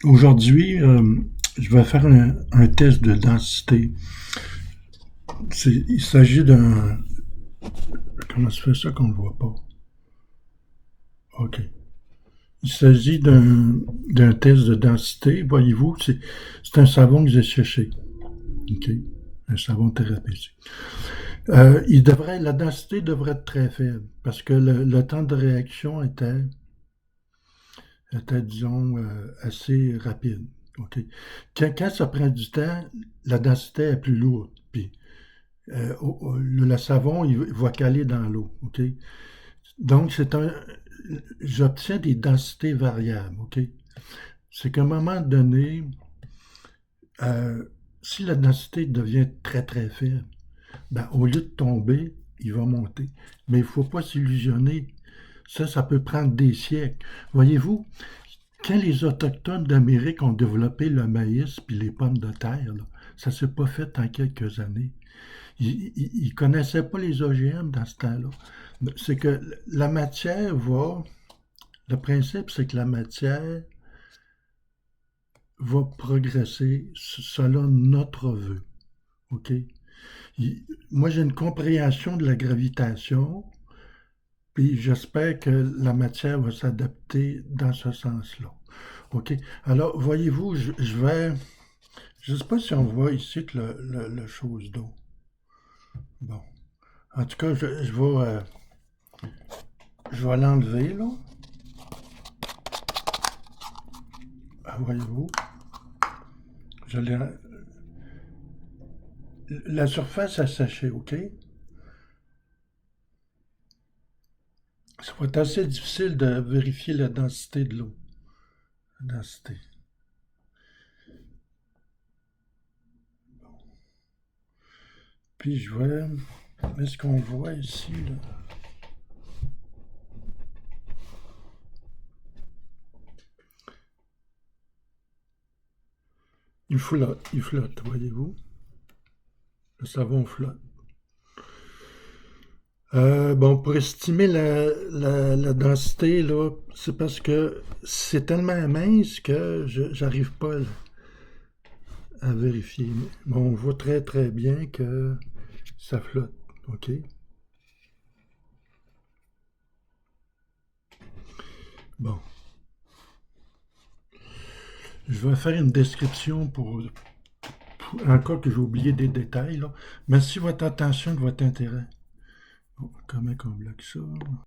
Aujourd'hui, je vais faire un test de densité. Il s'agit d'un... Comment se fait ça qu'on ne le voit pas? OK. Il s'agit d'un test de densité. Voyez-vous, c'est un savon que j'ai cherché. OK. Un savon thérapeutique. La densité devrait être très faible parce que le temps de réaction était disons, assez rapide. OK. Quand ça prend du temps, la densité est plus lourde. Puis le savon, il va caler dans l'eau, OK? Donc, j'obtiens des densités variables, OK? C'est qu'à un moment donné, euh, si la densité devient très, très faible, ben, au lieu de tomber, il va monter. Mais il ne faut pas s'illusionner. Ça peut prendre des siècles. Voyez-vous, quand les Autochtones d'Amérique ont développé le maïs puis les pommes de terre, là, ça ne s'est pas fait en quelques années. Ils ne connaissaient pas les OGM dans ce temps-là. C'est que la matière va. Le principe, c'est que la matière va progresser selon notre vœu. OK? Moi, j'ai une compréhension de la gravitation, puis j'espère que la matière va s'adapter dans ce sens-là. OK? Alors, voyez-vous, je vais. Je ne sais pas si on voit ici le chose d'eau. Bon. En tout cas, je vais l'enlever, là. Ah, voyez-vous, je l'ai- la surface a séché, OK? Ça va être assez difficile de vérifier la densité de l'eau. La densité. Puis je vais. Est-ce qu'on voit ici, là? Il flotte, voyez-vous? Le savon flotte. Bon, pour estimer la densité, là, c'est parce que c'est tellement mince que j'arrive pas à vérifier. Bon, on voit très très bien que ça flotte. OK? Bon. Je vais faire une description en cas que j'ai oublié des détails, là. Merci de votre attention et de votre intérêt. Bon, comment on bloque ça?